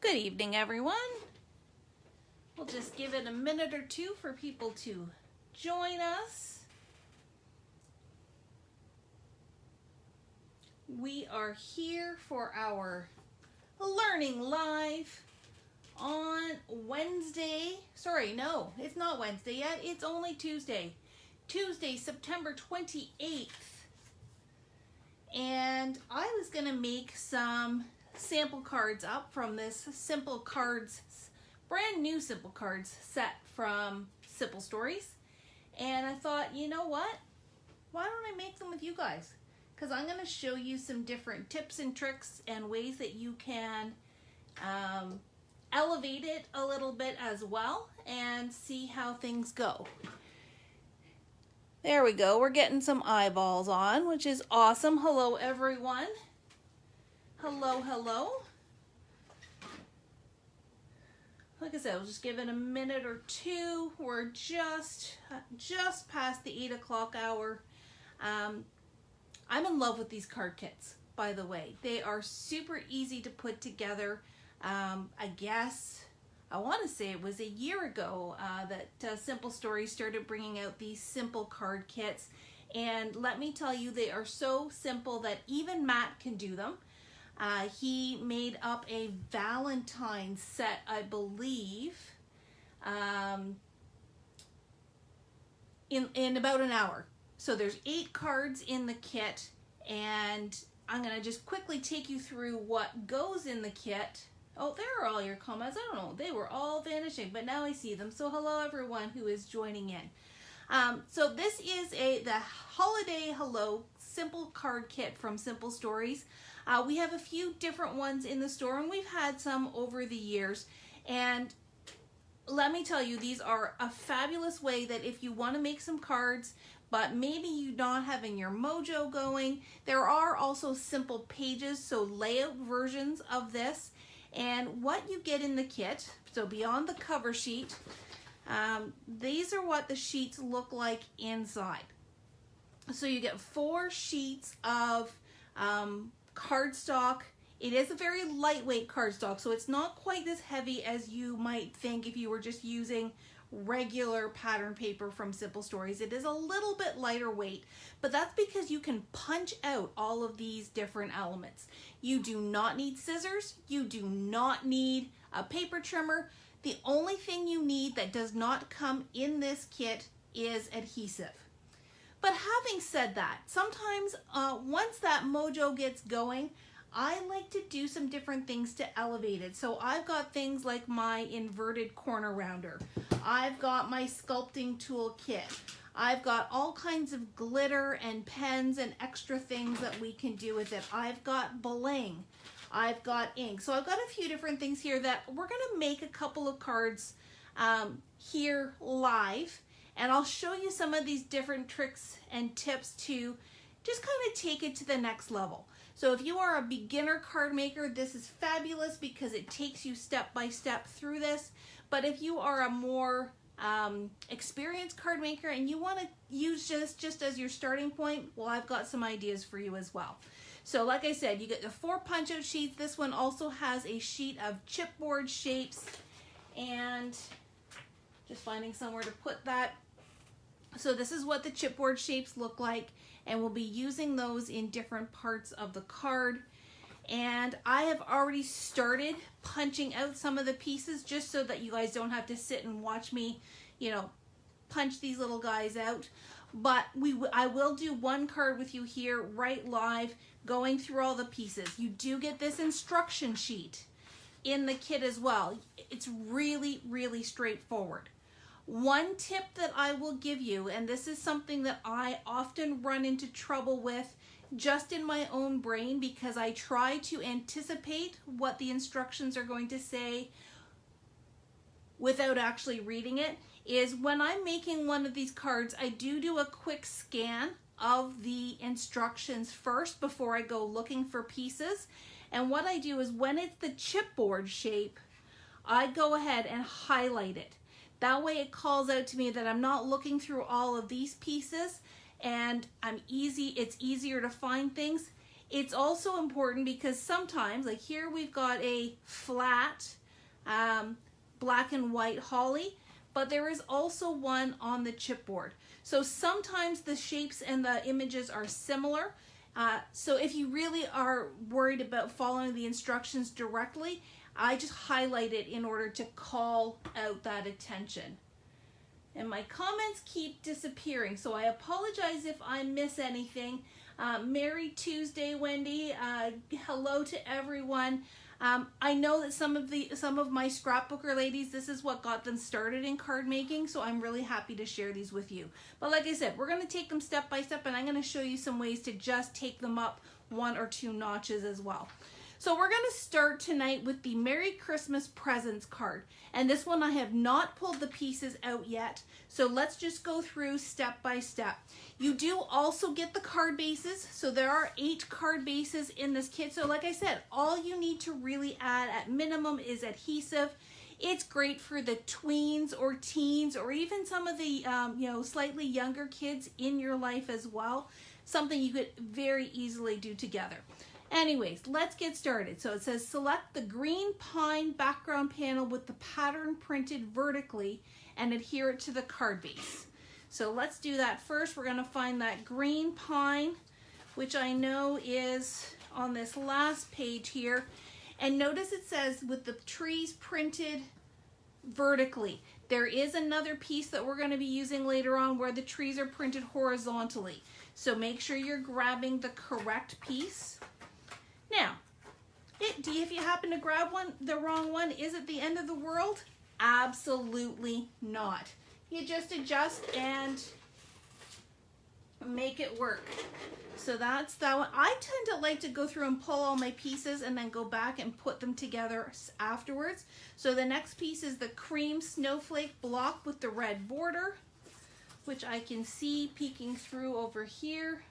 Good evening, everyone. We'll just give it a minute or two for people to join us. We are here for our Learning Live on Wednesday. Sorry, no, it's not Wednesday yet. It's only Tuesday. Tuesday, September 28th. And I was going to make some sample cards up from this Simple Cards, brand new Simple Cards set from Simple Stories. And I thought, you know what? Why don't I make them with you guys? Because I'm going to show you some different tips and tricks and ways that you can elevate it a little bit as well and see how things go. There we go. We're getting some eyeballs on, which is awesome. Hello, everyone. Hello, hello. Like I said, we'll just give it a minute or two. We're just past the 8 o'clock hour. I'm in love with these card kits, by the way. They are super easy to put together. I guess, I want to say it was a year ago that Simple Stories started bringing out these simple card kits. And let me tell you, they are so simple that even Matt can do them. He made up a Ballantyne set, I believe, in about an hour. So there's 8 cards in the kit, and I'm going to just quickly take you through what goes in the kit. Oh, there are all your comments. I don't know. They were all vanishing, but now I see them. So hello, everyone who is joining in. So this is the Holiday Hello Simple Card Kit from Simple Stories. We have a few different ones in the store, and we've had some over the years. And let me tell you, these are a fabulous way that if you want to make some cards, but maybe you're not having your mojo going, there are also simple pages, so layout versions of this. And what you get in the kit, so beyond the cover sheet, these are what the sheets look like inside. So you get 4 sheets of cardstock. It is a very lightweight cardstock, so it's not quite as heavy as you might think if you were just using regular pattern paper from Simple Stories. It is a little bit lighter weight, but that's because you can punch out all of these different elements. You do not need scissors. You do not need a paper trimmer. The only thing you need that does not come in this kit is adhesive. But having said that, sometimes once that mojo gets going, I like to do some different things to elevate it. So I've got things like my inverted corner rounder. I've got my sculpting tool kit. I've got all kinds of glitter and pens and extra things that we can do with it. I've got bling. I've got ink. So I've got a few different things here that we're going to make a couple of cards here live. And I'll show you some of these different tricks and tips to just kind of take it to the next level. So if you are a beginner card maker, this is fabulous because it takes you step by step through this. But if you are a more experienced card maker and you want to use just as your starting point, well, I've got some ideas for you as well. So like I said, you get the 4 punch-out sheets. This one also has a sheet of chipboard shapes, and just finding somewhere to put that. So this is what the chipboard shapes look like, and we'll be using those in different parts of the card. And I have already started punching out some of the pieces just so that you guys don't have to sit and watch me, punch these little guys out. But I will do one card with you here right live, going through all the pieces. You do get this instruction sheet in the kit as well. It's really, really straightforward. One tip that I will give you, and this is something that I often run into trouble with just in my own brain because I try to anticipate what the instructions are going to say without actually reading it, is when I'm making one of these cards, I do a quick scan of the instructions first before I go looking for pieces. And what I do is when it's the chipboard shape, I go ahead and highlight it. That way it calls out to me that I'm not looking through all of these pieces, and it's easier to find things. It's also important because sometimes, like here we've got a flat black and white holly, but there is also one on the chipboard. So sometimes the shapes and the images are similar. So if you really are worried about following the instructions directly, I just highlight it in order to call out that attention. And my comments keep disappearing, so I apologize if I miss anything. Merry Tuesday, Wendy. Hello to everyone. I know that some of my scrapbooker ladies, this is what got them started in card making, so I'm really happy to share these with you. But like I said, we're going to take them step by step, and I'm going to show you some ways to just take them up 1 or 2 notches as well. So we're going to start tonight with the Merry Christmas Presents card. And this one I have not pulled the pieces out yet. So let's just go through step by step. You do also get the card bases. So there are 8 card bases in this kit. So like I said, all you need to really add at minimum is adhesive. It's great for the tweens or teens or even some of the slightly younger kids in your life as well. Something you could very easily do together. Anyways, let's get started. So it says select the green pine background panel with the pattern printed vertically and adhere it to the card base. So let's do that first. We're going to find that green pine, which I know is on this last page here. And notice it says with the trees printed vertically. There is another piece that we're going to be using later on where the trees are printed horizontally. So make sure you're grabbing the correct piece. Now, if you happen to grab the wrong one, is it the end of the world? Absolutely not. You just adjust and make it work. So that's that one. I tend to like to go through and pull all my pieces and then go back and put them together afterwards. So the next piece is the cream snowflake block with the red border, which I can see peeking through over here.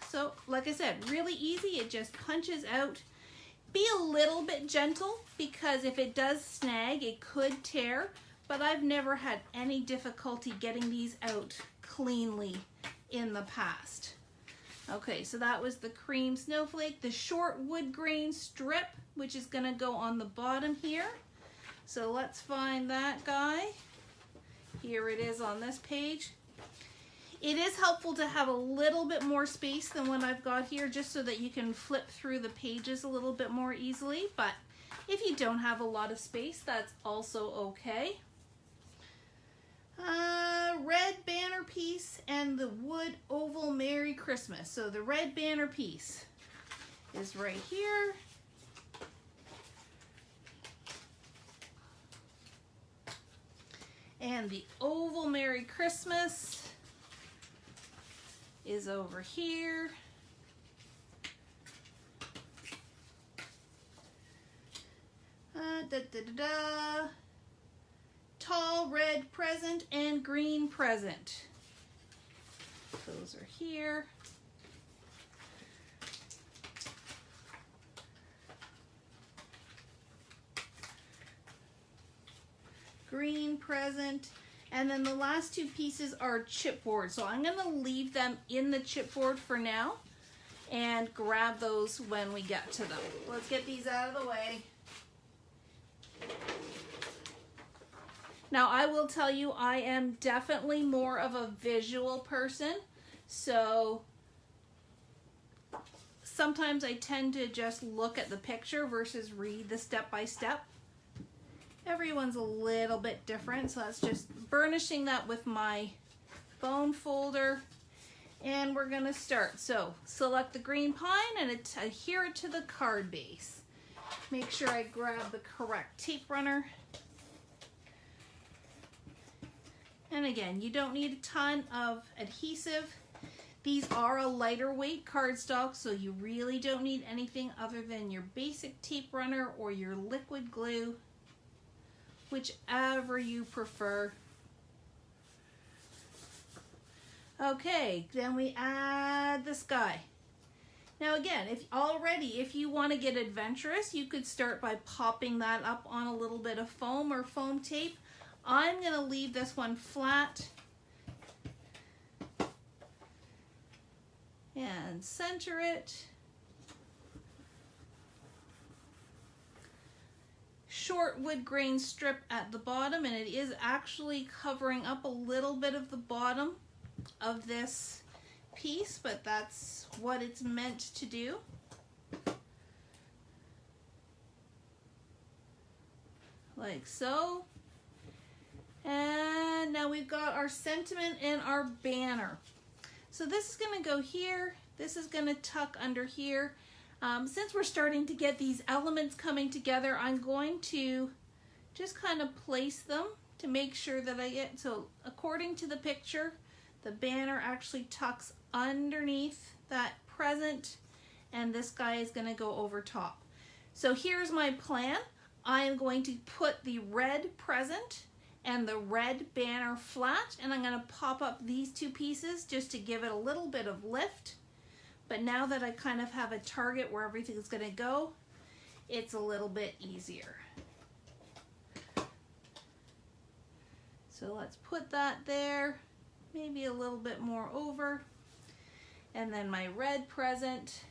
So like I said, really easy. It just punches out. Be a little bit gentle because if it does snag, it could tear, but I've never had any difficulty getting these out cleanly in the past. Okay, so that was the cream snowflake, the short wood grain strip, which is going to go on the bottom here. So let's find that guy. Here it is on this page. It is helpful to have a little bit more space than what I've got here just so that you can flip through the pages a little bit more easily, but if you don't have a lot of space, that's also okay. Red banner piece and the wood oval Merry Christmas. So the red banner piece is right here. And the oval Merry Christmas is over here. Tall red present and green present. Those are here. Green present. And then the last 2 pieces are chipboard. So I'm going to leave them in the chipboard for now and grab those when we get to them. Let's get these out of the way. Now I will tell you, I am definitely more of a visual person. So sometimes I tend to just look at the picture versus read the step by step. Everyone's a little bit different, so that's just burnishing that with my bone folder. And we're going to start. So select the green pine and adhere it to the card base. Make sure I grab the correct tape runner. And again, you don't need a ton of adhesive. These are a lighter weight cardstock, so you really don't need anything other than your basic tape runner or your liquid glue, whichever you prefer. Okay, then we add the sky. Now again, if you want to get adventurous, you could start by popping that up on a little bit of foam or foam tape. I'm going to leave this one flat and center it. short wood grain strip at the bottom, and it is actually covering up a little bit of the bottom of this piece, but that's what it's meant to do. Like so. And now we've got our sentiment and our banner. So this is going to go here. This is going to tuck under here. Since we're starting to get these elements coming together, I'm going to just kind of place them to make sure that I get, so according to the picture, the banner actually tucks underneath that present, and this guy is going to go over top. So here's my plan. I am going to put the red present and the red banner flat, and I'm going to pop up these two pieces just to give it a little bit of lift. But now that I kind of have a target where everything is going to go, it's a little bit easier. So let's put that there, maybe a little bit more over. And then my red present.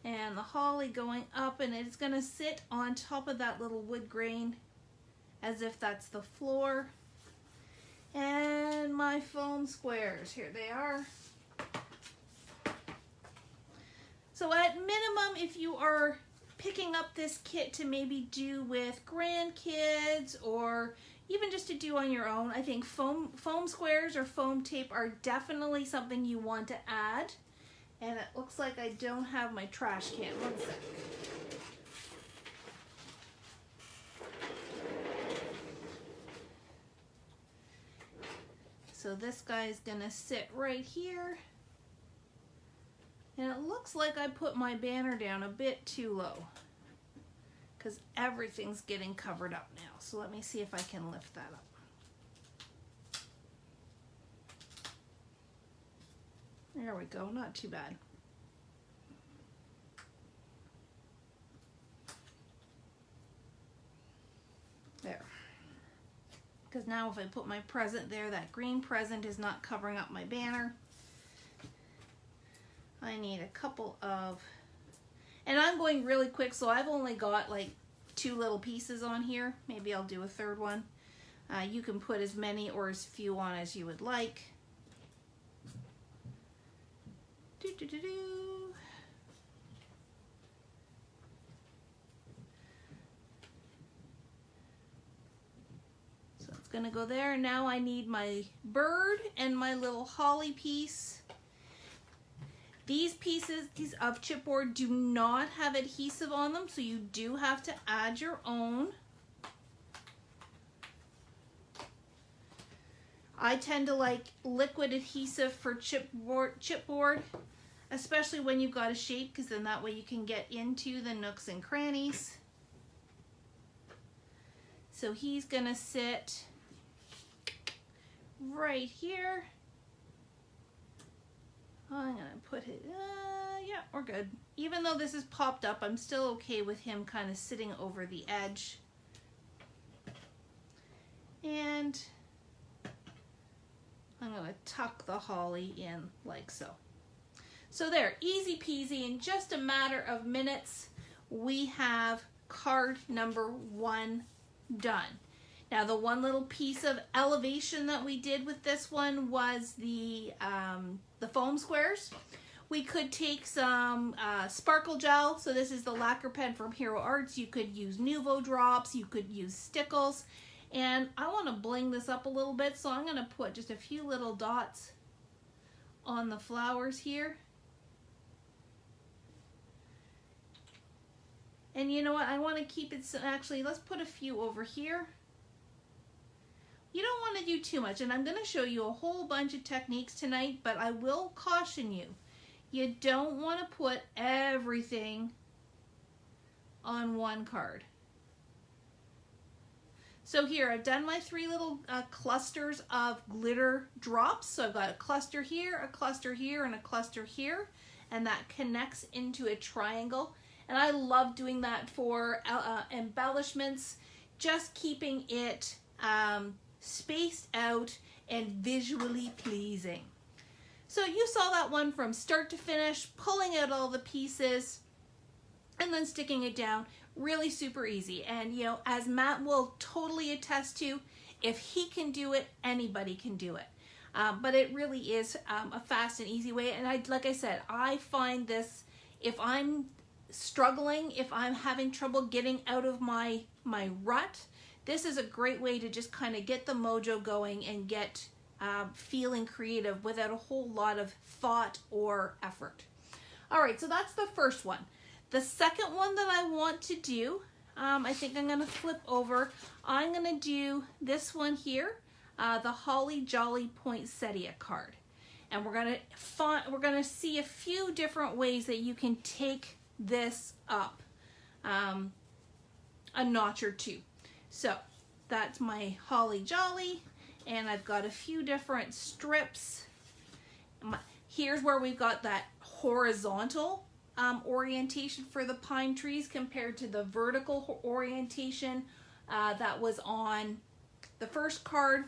And the holly going up, and it's going to sit on top of that little wood grain as if that's the floor. And my foam squares, here they are. So at minimum, if you are picking up this kit to maybe do with grandkids or even just to do on your own, I think foam squares or foam tape are definitely something you want to add. And it looks like I don't have my trash can. One sec. So this guy's gonna sit right here. And it looks like I put my banner down a bit too low, because everything's getting covered up now. So let me see if I can lift that up. There we go, not too bad. There. Because now if I put my present there, that green present is not covering up my banner. I need a couple of, and I'm going really quick, so I've only got like 2 little pieces on here. Maybe I'll do a third one. You can put as many or as few on as you would like. So it's gonna go there. Now I need my bird and my little holly piece. These pieces of chipboard do not have adhesive on them, so you do have to add your own. I tend to like liquid adhesive for chipboard, especially when you've got a shape, because then that way you can get into the nooks and crannies. So he's gonna sit right here. I'm gonna put it, yeah, we're good. Even though this is popped up, I'm still okay with him kind of sitting over the edge. And I'm gonna tuck the holly in like so. So there, easy peasy, in just a matter of minutes, we have card number 1 done. Now the one little piece of elevation that we did with this one was the foam squares. We could take some sparkle gel. So this is the lacquer pen from Hero Arts. You could use Nuvo drops. You could use stickles. And I want to bling this up a little bit, so I'm going to put just a few little dots on the flowers here. And you know what? I want to keep it, actually, let's put a few over here. You don't want to do too much, and I'm going to show you a whole bunch of techniques tonight, but I will caution you. You don't want to put everything on one card. So here, I've done my 3 little clusters of glitter drops. So I've got a cluster here, and a cluster here, and that connects into a triangle. And I love doing that for embellishments, just keeping it spaced out and visually pleasing. So you saw that one from start to finish, pulling out all the pieces. and then sticking it down. Really super easy. And you know, as Matt will totally attest to, if he can do it, anybody can do it. But it really is a fast and easy way. And like I said, I find this, if I'm struggling, if I'm having trouble getting out of my rut, this is a great way to just kind of get the mojo going and get feeling creative without a whole lot of thought or effort. All right, so that's the first one. The second one that I want to do, I think I'm going to flip over. I'm going to do this one here, the Holly Jolly Poinsettia card. And we're going to see a few different ways that you can take this up a notch or two. So that's my Holly Jolly, and I've got a few different strips. Here's where we've got that horizontal orientation for the pine trees compared to the vertical orientation that was on the first card.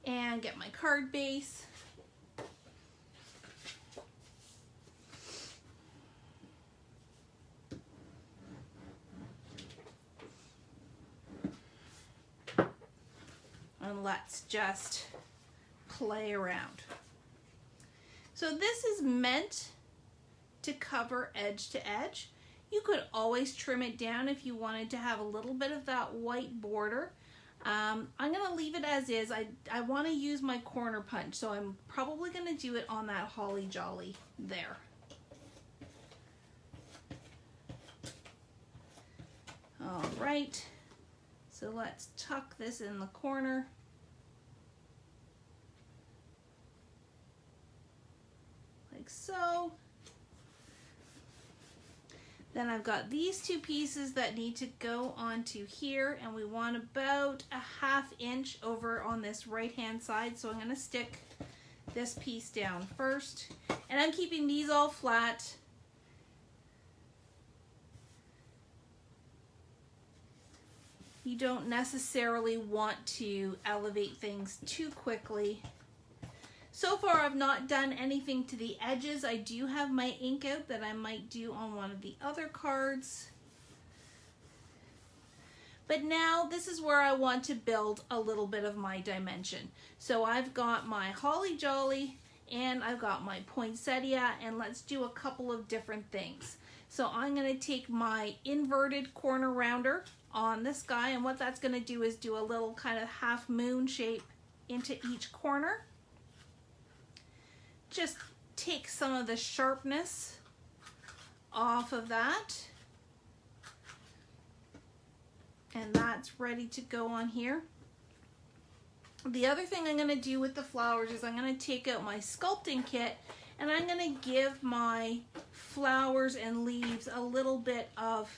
And get my card base. And let's just play around. So this is meant to cover edge to edge. You could always trim it down if you wanted to have a little bit of that white border. I'm going to leave it as is. I want to use my corner punch, so I'm probably going to do it on that Holly Jolly there. All right, so let's tuck this in the corner. Like so. Then I've got these two pieces that need to go onto here, and we want about a 1/2 inch over on this right hand side. So I'm going to stick this piece down first, and I'm keeping these all flat. You don't necessarily want to elevate things too quickly. So far, I've not done anything to the edges. I do have my ink out that I might do on one of the other cards. But now this is where I want to build a little bit of my dimension. So I've got my Holly Jolly and I've got my poinsettia, and let's do a couple of different things. So I'm going to take my inverted corner rounder on this guy, and what that's going to do is do a little kind of half moon shape into each corner. Just take some of the sharpness off of that. And that's ready to go on here. The other thing I'm going to do with the flowers is I'm going to take out my sculpting kit, and I'm going to give my flowers and leaves a little bit of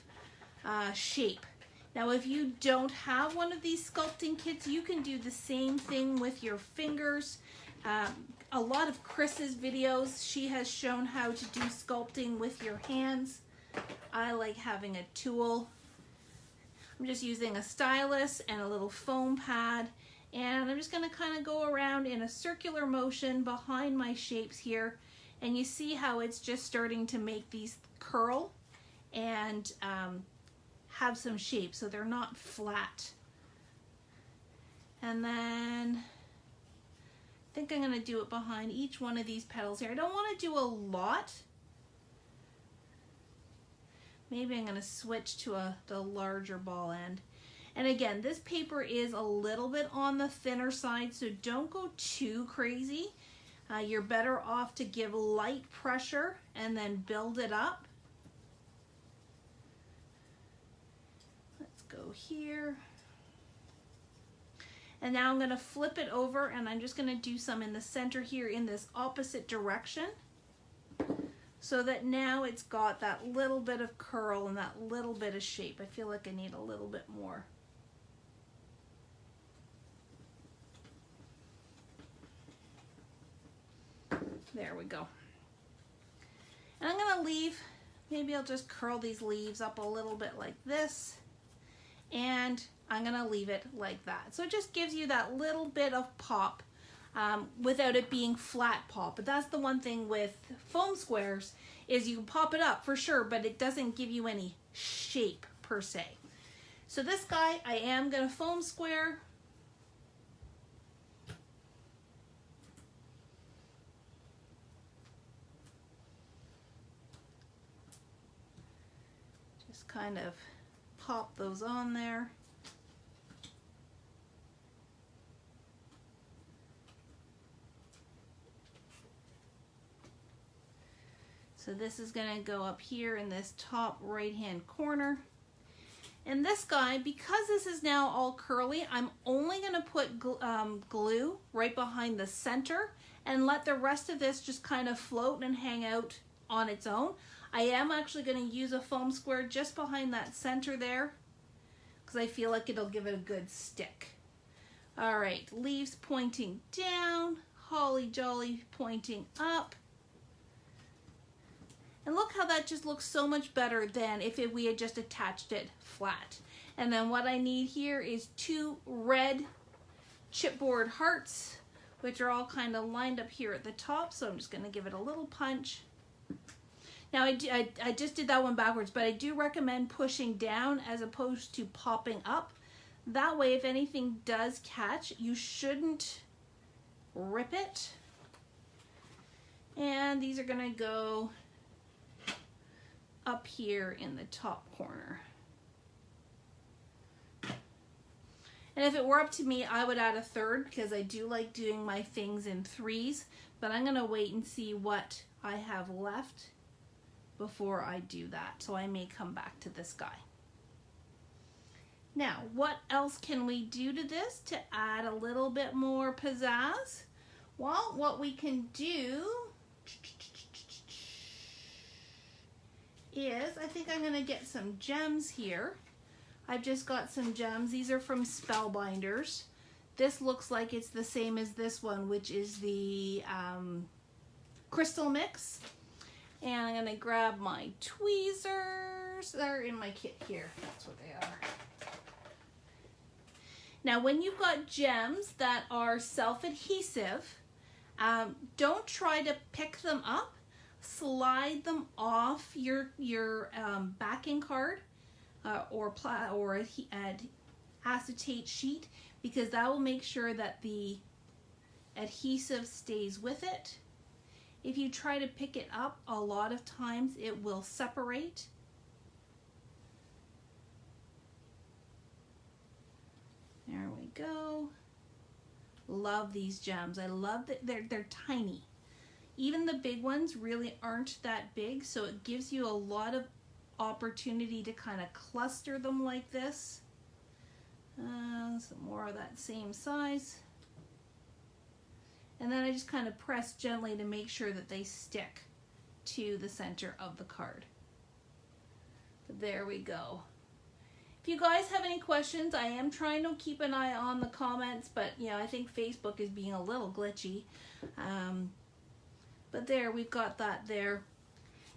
shape. Now, if you don't have one of these sculpting kits, you can do the same thing with your fingers. A lot of Chris's videos, she has shown how to do sculpting with your hands. I like having a tool. I'm just using a stylus and a little foam pad, and I'm just going to kind of go around in a circular motion behind my shapes here, and you see how it's just starting to make these curl and have some shape, so they're not flat. And then I think I'm going to do it behind each one of these petals here. I don't want to do a lot. Maybe I'm going to switch to the larger ball end. And again, this paper is a little bit on the thinner side, so don't go too crazy. You're better off to give light pressure and then build it up. Let's go here. And now I'm going to flip it over, and I'm just going to do some in the center here in this opposite direction, so that now it's got that little bit of curl and that little bit of shape. I feel like I need a little bit more. There we go. And I'm going to leave, maybe I'll just curl these leaves up a little bit like this, and I'm going to leave it like that. So it just gives you that little bit of pop. without it being flat pop. But that's the one thing with foam squares, is you can pop it up for sure, but it doesn't give you any shape per se. So this guy, I am going to foam square. Just kind of pop those on there. So this is going to go up here in this top right hand corner. And this guy, because this is now all curly, I'm only going to put glue right behind the center and let the rest of this just kind of float and hang out on its own. I am actually going to use a foam square just behind that center there because I feel like it'll give it a good stick. All right, leaves pointing down, holly jolly pointing up. And look how that just looks so much better than if we had just attached it flat. And then what I need here is 2 red chipboard hearts, which are all kind of lined up here at the top. So I'm just going to give it a little punch. Now I just did that one backwards, but I do recommend pushing down as opposed to popping up. That way, if anything does catch, you shouldn't rip it. And these are going to go up here in the top corner. And if it were up to me, I would add a 3rd because I do like doing my things in 3s, but I'm going to wait and see what I have left before I do that. So I may come back to this guy. Now, what else can we do to this to add a little bit more pizzazz? Well, what we can do is, I think I'm going to get some gems here. I've just got some gems. These are from Spellbinders. This looks like it's the same as this one, which is the crystal mix. And I'm going to grab my tweezers. They're in my kit here. That's what they are. Now, when you've got gems that are self-adhesive, don't try to pick them up. Slide them off your backing card or acetate sheet, because that will make sure that the adhesive stays with it. If you try to pick it up, a lot of times it will separate. There we go. Love these gems. I love that they're tiny. Even the big ones really aren't that big, so it gives you a lot of opportunity to kind of cluster them like this. Some more of that same size. And then I just kind of press gently to make sure that they stick to the center of the card. But there we go. If you guys have any questions, I am trying to keep an eye on the comments, but yeah, I think Facebook is being a little glitchy. But there, we've got that there.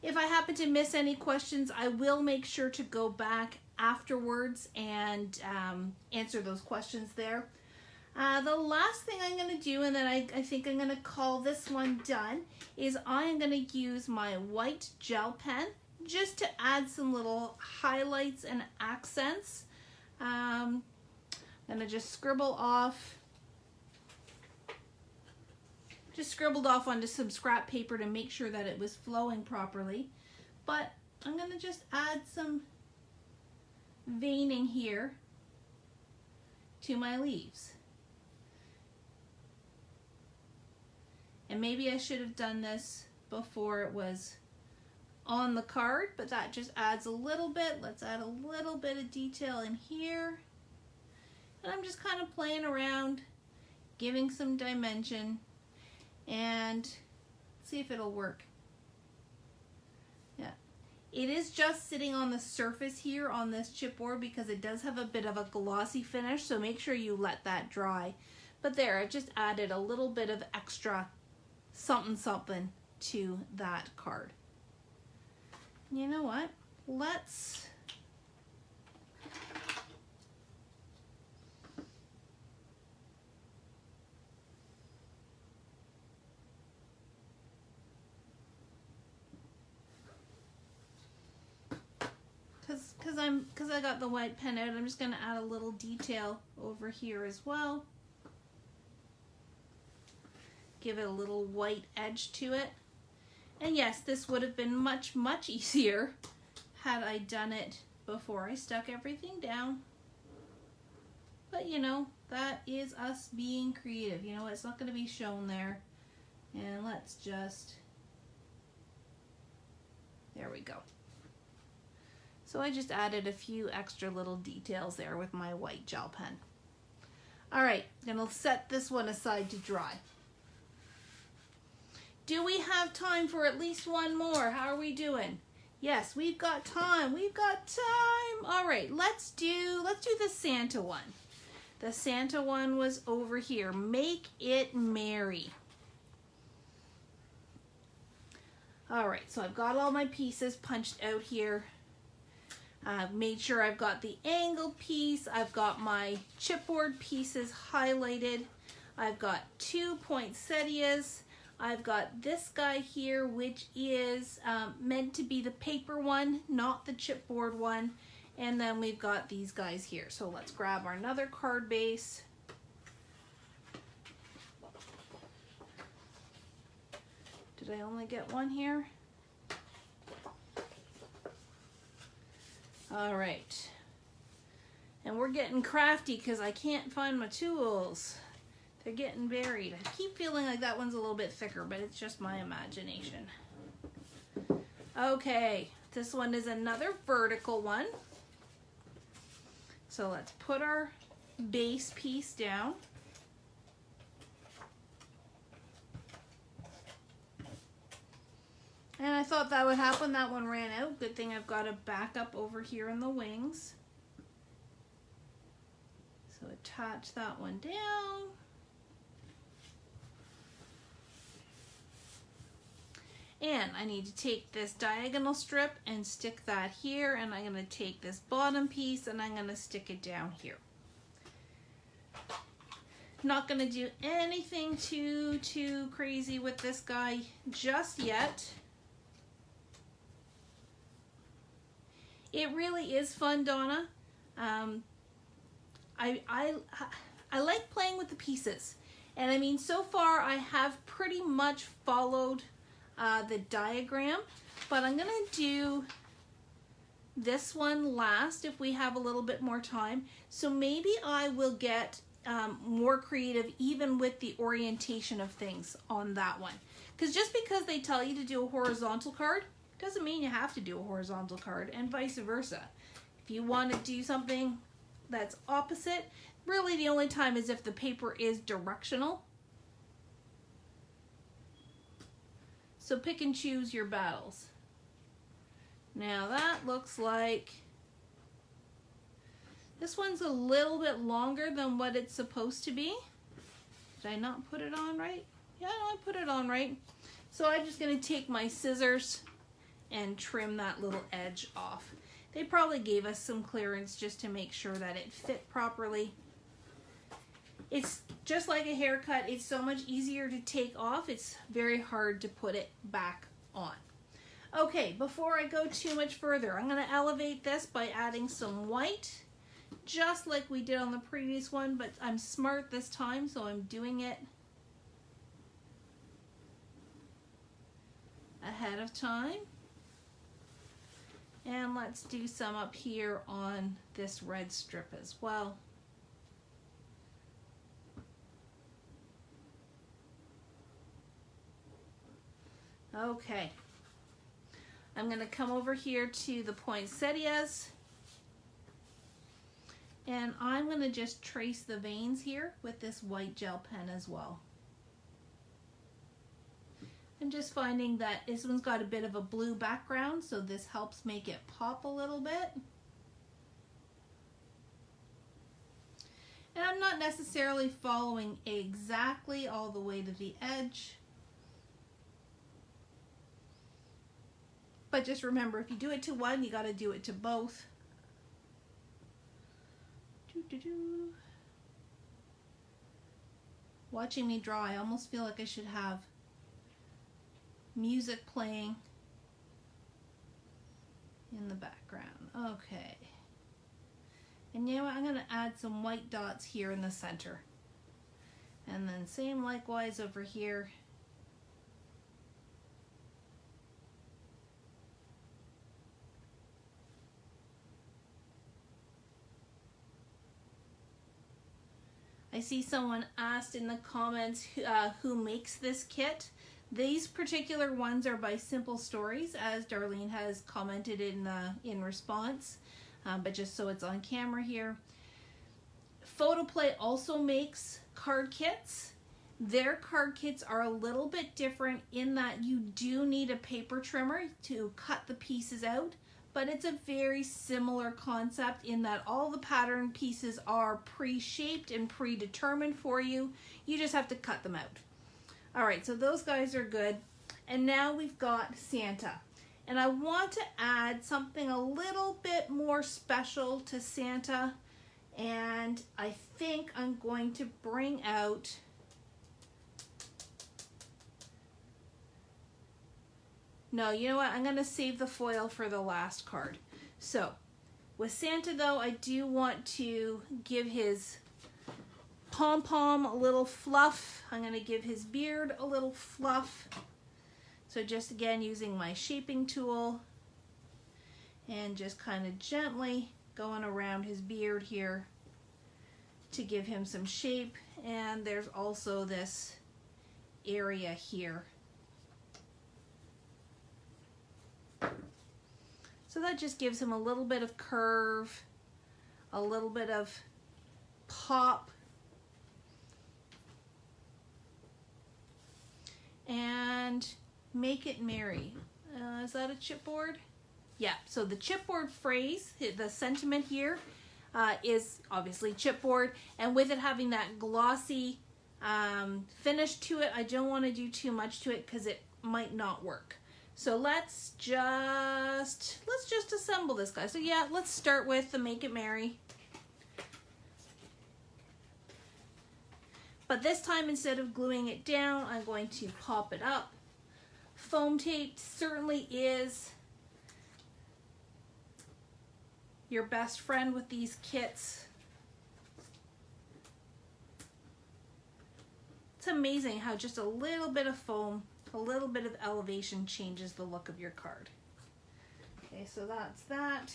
If I happen to miss any questions, I will make sure to go back afterwards and answer those questions there. The last thing I'm going to do, and then I think I'm going to call this one done, is I'm going to use my white gel pen just to add some little highlights and accents. I'm going to just scribble off. Just scribbled off onto some scrap paper to make sure that it was flowing properly. But I'm going to just add some veining here to my leaves. And maybe I should have done this before it was on the card, but that just adds a little bit. Let's add a little bit of detail in here. And I'm just kind of playing around, giving some dimension, and see if it'll work. Yeah, it is just sitting on the surface here on this chipboard because it does have a bit of a glossy finish, so make sure you let that dry. But there, I've just added a little bit of extra something to that card. You know what? Let's because I got the white pen out, I'm just going to add a little detail over here as well. Give it a little white edge to it. And yes, this would have been much, much easier had I done it before I stuck everything down. But you know, that is us being creative. You know, it's not going to be shown there. And let's just, there we go. So I just added a few extra little details there with my white gel pen. All right, then I'll set this one aside to dry. Do we have time for at least one more? How are we doing? Yes, we've got time. We've got time. All right, let's do the Santa one. The Santa one was over here. Make it merry. All right, so I've got all my pieces punched out here. I've made sure I've got the angled piece. I've got my chipboard pieces highlighted. I've got 2 poinsettias. I've got this guy here, which is meant to be the paper one, not the chipboard one. And then we've got these guys here. So let's grab our another card base. Did I only get one here? All right. And we're getting crafty because I can't find my tools. They're getting buried. I keep feeling like that one's a little bit thicker, but it's just my imagination. Okay, this one is another vertical one. So let's put our base piece down. And I thought that would happen. That one ran out. Good thing I've got a backup over here in the wings. So attach that one down. And I need to take this diagonal strip and stick that here, and I'm going to take this bottom piece and I'm going to stick it down here. Not going to do anything too crazy with this guy just yet. It really is fun, Donna. I like playing with the pieces, and I mean, so far I have pretty much followed the diagram, but I'm gonna do this one last if we have a little bit more time. So maybe I will get more creative even with the orientation of things on that one, because just because they tell you to do a horizontal card doesn't mean you have to do a horizontal card, and vice versa. If you want to do something that's opposite, really the only time is if the paper is directional. So pick and choose your battles. Now that looks like this one's a little bit longer than what it's supposed to be. Did I not put it on right? Yeah, no, I put it on right. So I'm just going to take my scissors and trim that little edge off. They probably gave us some clearance just to make sure that it fit properly. It's just like a haircut. It's so much easier to take off. It's very hard to put it back on. Okay, before I go too much further, I'm going to elevate this by adding some white, just like we did on the previous one, but I'm smart this time, so I'm doing it ahead of time. And let's do some up here on this red strip as well. Okay, I'm going to come over here to the poinsettias, and I'm going to just trace the veins here with this white gel pen as well. I'm just finding that this one's got a bit of a blue background, so this helps make it pop a little bit. And I'm not necessarily following exactly all the way to the edge. But just remember, if you do it to one, you got to do it to both. Watching me draw, I almost feel like I should have music playing in the background. Okay. And you know what? I'm going to add some white dots here in the center. And then same likewise over here. I see someone asked in the comments who makes this kit. These particular ones are by Simple Stories, as Darlene has commented in response, but just so it's on camera here. Photoplay also makes card kits. Their card kits are a little bit different in that you do need a paper trimmer to cut the pieces out, but it's a very similar concept in that all the pattern pieces are pre-shaped and predetermined for you. You just have to cut them out. All right, so those guys are good. And now we've got Santa. And I want to add something a little bit more special to Santa. And I think I'm going to bring out no, you know what? I'm going to save the foil for the last card. So, with Santa though, I do want to give his pom-pom a little fluff. I'm going to give his beard a little fluff. So just again using my shaping tool and just kind of gently going around his beard here to give him some shape. And there's also this area here. So that just gives him a little bit of curve, a little bit of pop. And make it merry. Is that a chipboard? Yeah, so the chipboard phrase, the sentiment here is obviously chipboard. And with it having that glossy finish to it, I don't want to do too much to it because it might not work. So let's just assemble this guy. So yeah, let's start with the Make It Merry. But this time, instead of gluing it down, I'm going to pop it up. Foam tape certainly is your best friend with these kits. It's amazing how just a little bit of foam, a little bit of elevation changes the look of your card. Okay, so that's that.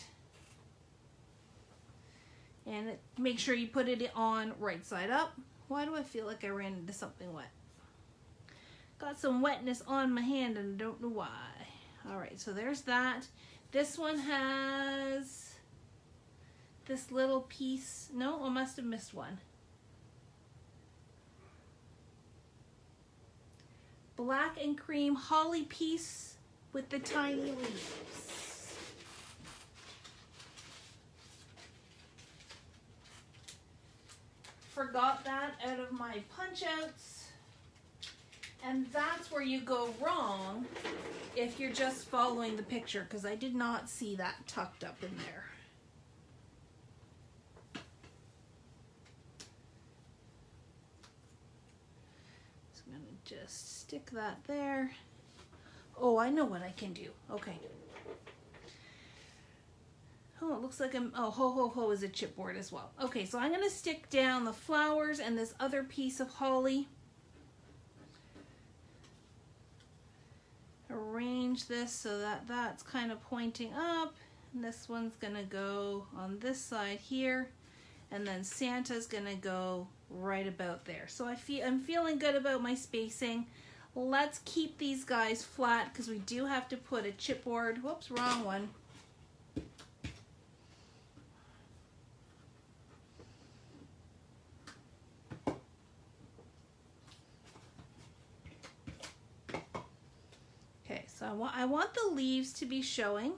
And make sure you put it on right side up. Why do I feel like I ran into something wet? Got some wetness on my hand and I don't know why. All right, so there's that. This one has this little piece. No, I must have missed one. Black and cream holly piece with the tiny leaves. Forgot that out of my punch outs. And that's where you go wrong if you're just following the picture, because I did not see that tucked up in there. So I'm going to just stick that there. Oh, I know what I can do. Okay. Oh, it looks like oh, ho ho ho is a chipboard as well. Okay, so I'm going to stick down the flowers and this other piece of holly. Arrange this so that that's kind of pointing up. And this one's going to go on this side here. And then Santa's going to go right about there. So I'm feeling good about my spacing. Let's keep these guys flat because we do have to put a chipboard. Whoops, wrong one. Okay, so I want the leaves to be showing.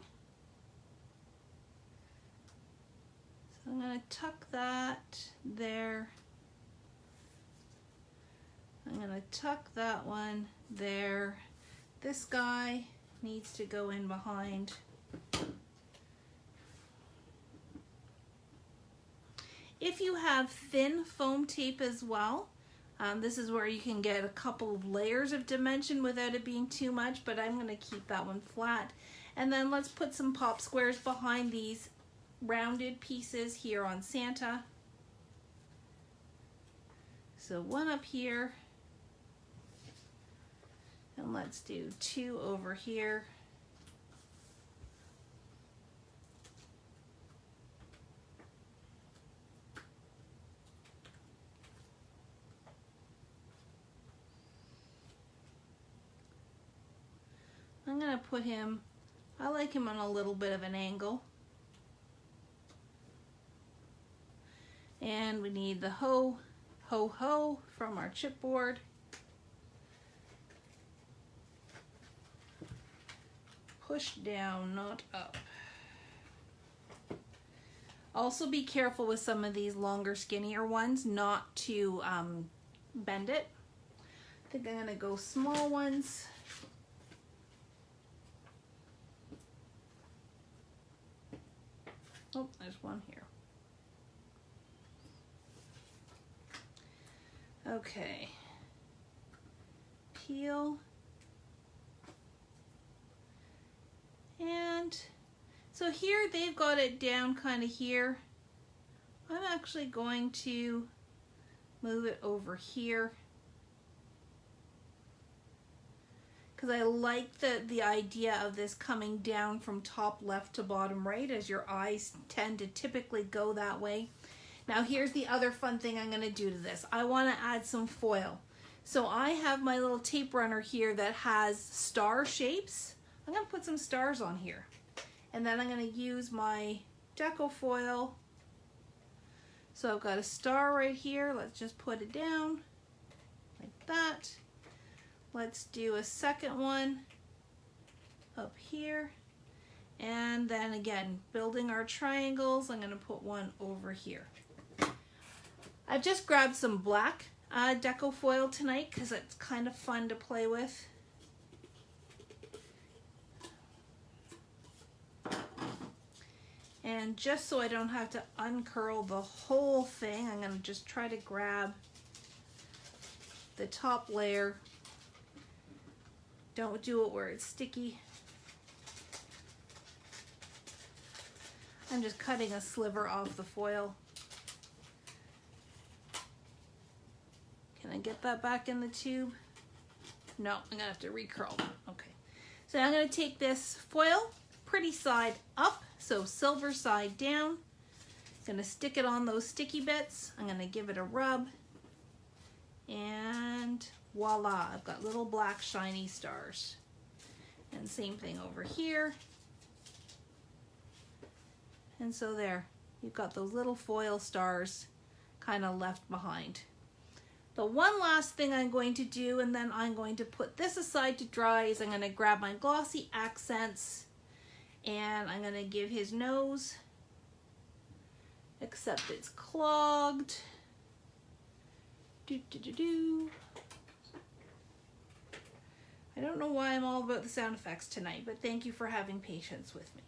So I'm going to tuck that there. I'm going to tuck that one there. This guy needs to go in behind. If you have thin foam tape as well, this is where you can get a couple of layers of dimension without it being too much, but I'm going to keep that one flat. And then let's put some pop squares behind these rounded pieces here on Santa. So one up here, and let's do 2 over here. I'm going to put him, I like him on a little bit of an angle. And we need the ho, ho, ho from our chipboard. Push down, not up. Also be careful with some of these longer, skinnier ones not to bend it. I think I'm going to go small ones. Oh, there's one here. Okay. Peel. And so here they've got it down kind of here. I'm actually going to move it over here, because I like the idea of this coming down from top left to bottom right, as your eyes tend to typically go that way. Now here's the other fun thing I'm going to do to this. I want to add some foil. So I have my little tape runner here that has star shapes. I'm going to put some stars on here. And then I'm going to use my deco foil. So I've got a star right here. Let's just put it down like that. Let's do a second one up here. And then again, building our triangles, I'm going to put one over here. I've just grabbed some black deco foil tonight because it's kind of fun to play with. And just so I don't have to uncurl the whole thing, I'm going to just try to grab the top layer. Don't do it where it's sticky. I'm just cutting a sliver off the foil. Can I get that back in the tube? No, I'm going to have to recurl that. Okay. So I'm going to take this foil, pretty side up, so silver side down. I'm going to stick it on those sticky bits. I'm going to give it a rub. And voila, I've got little black shiny stars. And same thing over here. And so there, you've got those little foil stars kind of left behind. The one last thing I'm going to do, and then I'm going to put this aside to dry, is I'm going to grab my glossy accents and I'm going to give his nose, except it's clogged. I don't know why I'm all about the sound effects tonight, but thank you for having patience with me.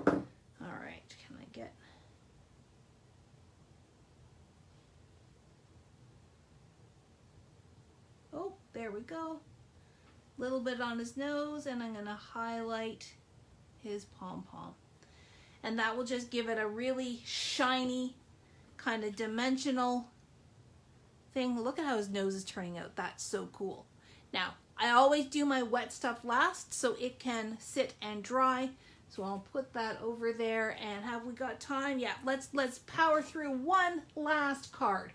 All right, can I get... Oh, there we go. Little bit on his nose, and I'm going to highlight his pom-pom. And that will just give it a really shiny, kind of dimensional thing. Look at how his nose is turning out. That's so cool. Now, I always do my wet stuff last so it can sit and dry. So I'll put that over there. And have we got time? Yeah, let's power through one last card,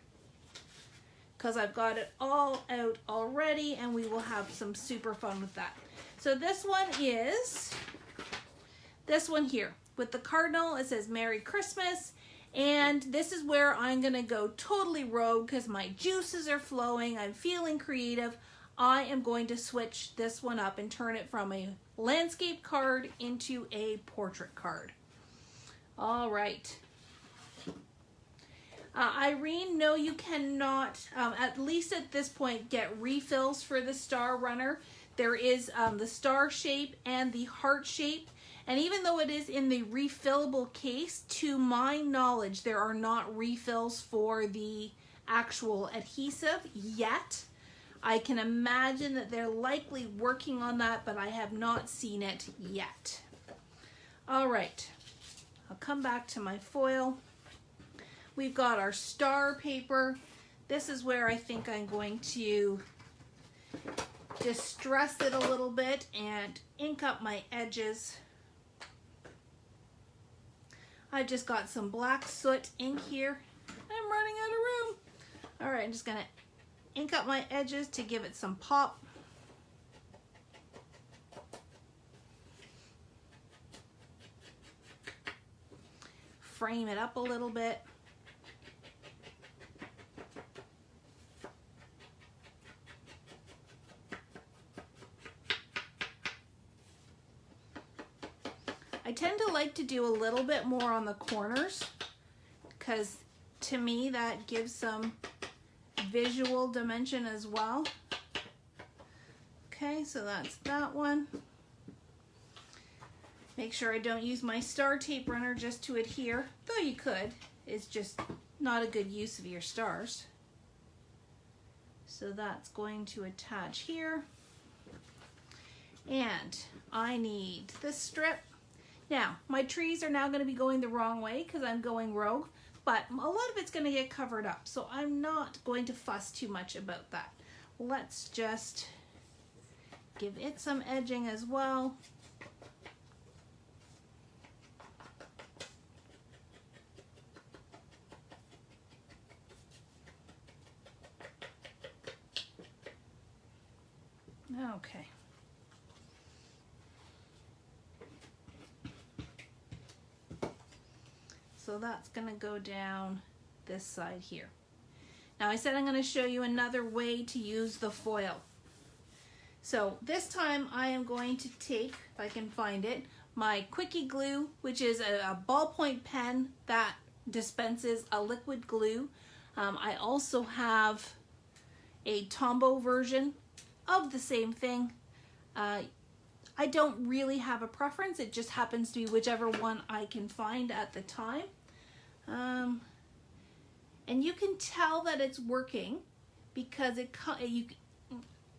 because I've got it all out already and we will have some super fun with that. So this one is this one here with the cardinal. It says Merry Christmas, and this is where I'm gonna go totally rogue because my juices are flowing. I'm feeling creative. I am going to switch this one up and turn it from a landscape card into a portrait card. All right. Irene, no, you cannot, at least at this point, get refills for the Star Runner. There is the star shape and the heart shape. And even though it is in the refillable case, to my knowledge, there are not refills for the actual adhesive yet. I can imagine that they're likely working on that, but I have not seen it yet. All right, I'll come back to my foil. We've got our star paper. This is where I think I'm going to distress it a little bit and ink up my edges. I've just got some black soot ink here. I'm running out of room. All right, I'm just gonna ink up my edges to give it some pop. Frame it up a little bit. I tend to like to do a little bit more on the corners because to me that gives some visual dimension as well. Okay, so that's that one. Make sure I don't use my star tape runner just to adhere, though you could. It's just not a good use of your stars. So that's going to attach here. And I need this strip. Now, my trees are now going to be going the wrong way because I'm going rogue, but a lot of it's going to get covered up, so I'm not going to fuss too much about that. Let's just give it some edging as well. Okay. So that's going to go down this side here. Now I said I'm going to show you another way to use the foil. So this time I am going to take, if I can find it, my Quickie glue, which is a ballpoint pen that dispenses a liquid glue. I also have a Tombow version of the same thing. I don't really have a preference. It just happens to be whichever one I can find at the time. And you can tell that it's working because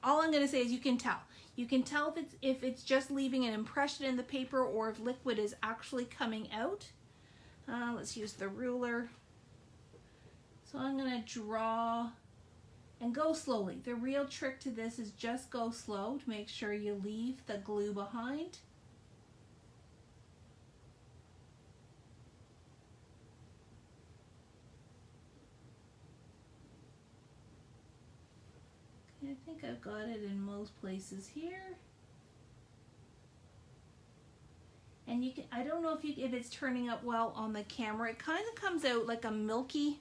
all I'm going to say is you can tell. You can tell if it's just leaving an impression in the paper or if liquid is actually coming out. Let's use the ruler. So I'm going to draw and go slowly. The real trick to this is just go slow to make sure you leave the glue behind. I think I've got it in most places here. And you can, I don't know if it's turning up well on the camera. It kind of comes out like a milky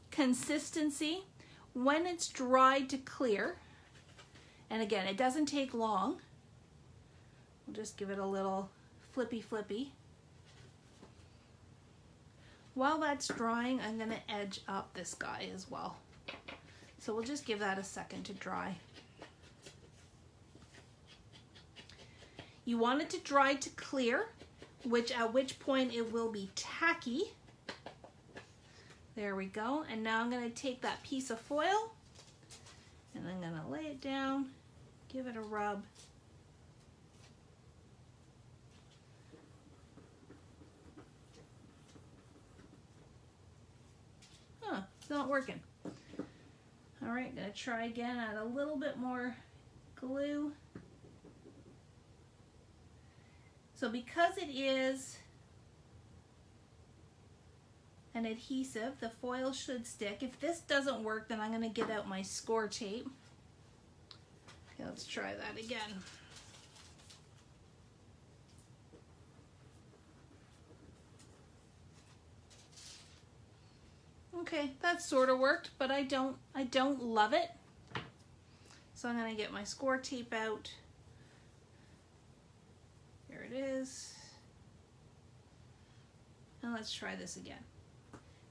consistency when it's dried to clear. And again, it doesn't take long. We'll just give it a little flippy. While that's drying, I'm going to edge up this guy as well. So we'll just give that a second to dry. You want it to dry to clear, at which point it will be tacky. There we go. And now I'm going to take that piece of foil and I'm going to lay it down, give it a rub. It's not working. All right, gonna try again, add a little bit more glue. So because it is an adhesive, the foil should stick. If this doesn't work, then I'm gonna get out my score tape. Okay, let's try that again. Okay, that sort of worked, but I don't love it. So I'm gonna get my score tape out. Here it is. And let's try this again.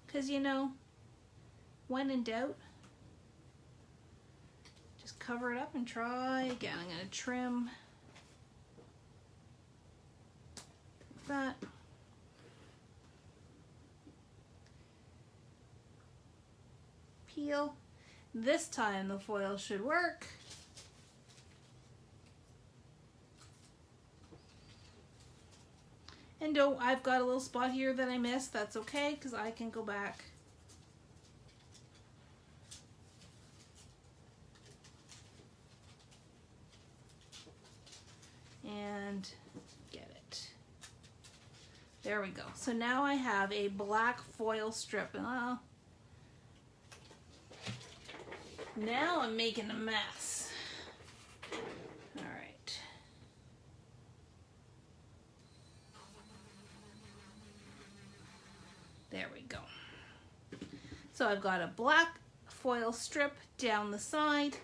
Because when in doubt, just cover it up and try again. I'm gonna trim that. peel. This time the foil should work. And I've got a little spot here that I missed. That's okay, because I can go back. And get it. There we go. So now I have a black foil strip. Now I'm making a mess. All right. There we go. So I've got a black foil strip down the side.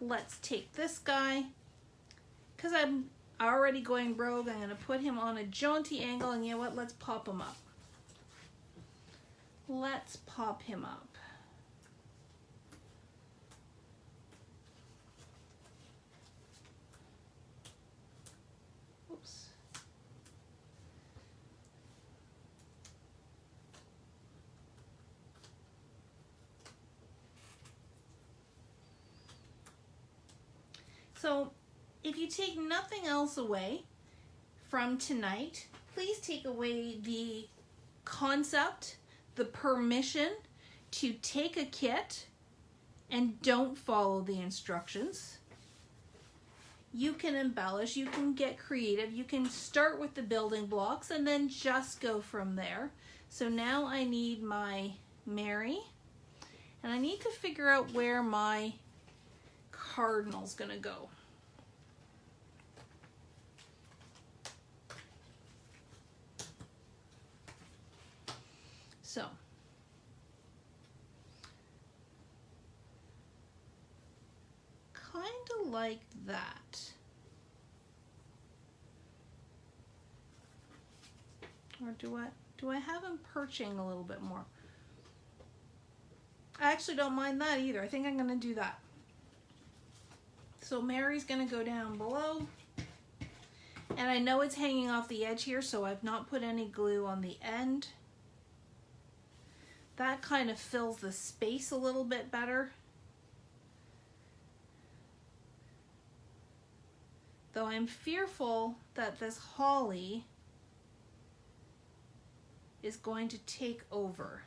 Let's take this guy, because I'm already going rogue. I'm going to put him on a jaunty angle, and you know what? Let's pop him up. Let's pop him up. Oops. So, if you take nothing else away from tonight, please take away the concept, the permission to take a kit and don't follow the instructions. You can embellish, you can get creative, you can start with the building blocks and then just go from there. So now I need my Mary, and I need to figure out where my cardinal's gonna go. So, kind of like that. Or do I have him perching a little bit more? I actually don't mind that either. I think I'm going to do that. So Mary's going to go down below. And I know it's hanging off the edge here, so I've not put any glue on the end. That kind of fills the space a little bit better. Though I'm fearful that this holly is going to take over.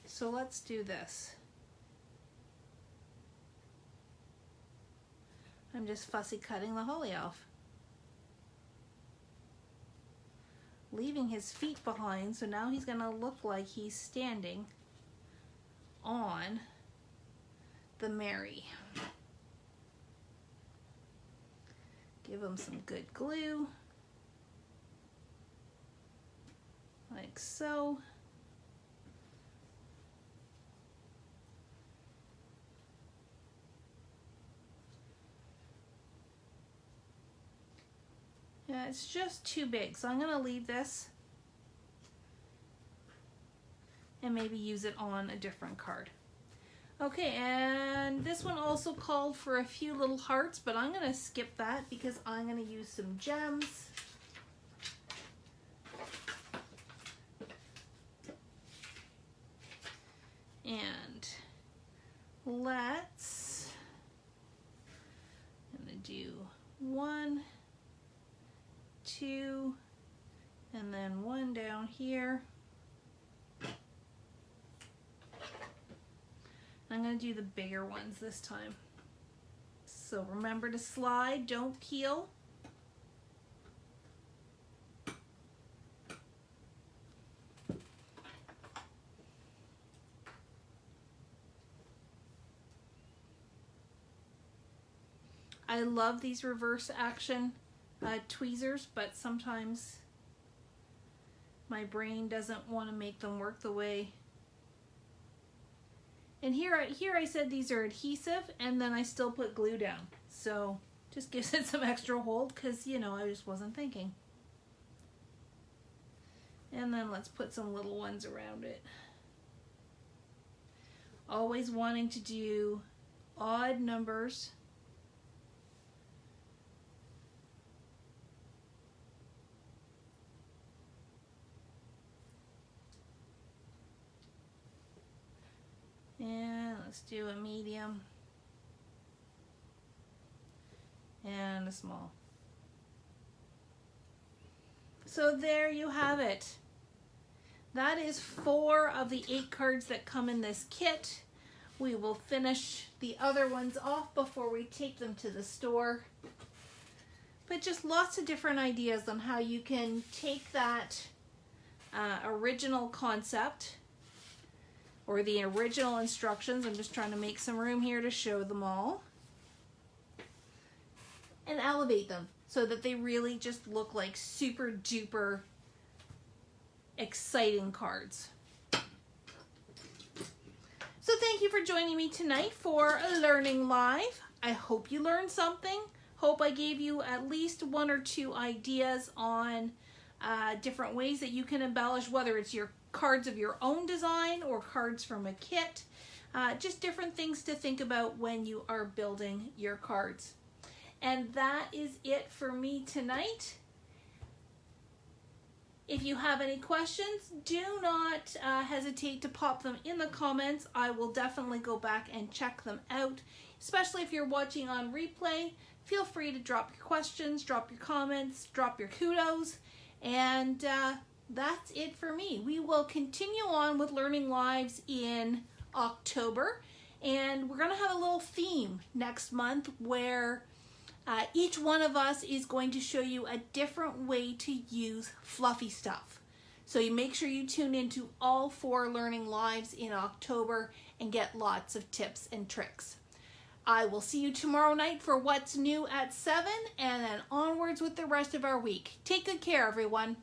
So let's do this. I'm just fussy cutting the holly off, leaving his feet behind, so now he's gonna look like he's standing on the Mary. Give him some good glue, like so. Yeah, it's just too big, so I'm going to leave this and maybe use it on a different card. Okay, and this one also called for a few little hearts, but I'm going to skip that because I'm going to use some gems. And I'm going to do 1, 2, and then 1 down here. I'm going to do the bigger ones this time. So remember to slide, don't peel. I love these reverse action tweezers, but sometimes my brain doesn't want to make them work the way. And here I said these are adhesive, and then I still put glue down. So just gives it some extra hold because, you know, I just wasn't thinking. And then let's put some little ones around it. Always wanting to do odd numbers. And Let's do a medium and a small. So there you have it. That is 4 of the 8 cards that come in this kit. We will finish the other ones off before we take them to the store. But just lots of different ideas on how you can take that original concept or the original instructions. I'm just trying to make some room here to show them all. And elevate them so that they really just look like super duper exciting cards. So thank you for joining me tonight for Learning Live. I hope you learned something. Hope I gave you at least 1 or 2 ideas on different ways that you can embellish, whether it's your cards of your own design or cards from a kit. Just different things to think about when you are building your cards. And that is it for me tonight. If you have any questions, do not hesitate to pop them in the comments. I will definitely go back and check them out, especially if you're watching on replay. Feel free to drop your questions, drop your comments, drop your kudos, and that's it for me. We will continue on with Learning Lives in October, and we're going to have a little theme next month where each one of us is going to show you a different way to use fluffy stuff. So you make sure you tune into all 4 Learning Lives in October and get lots of tips and tricks. I will see you tomorrow night for What's New at 7 and then onwards with the rest of our week. Take good care, everyone.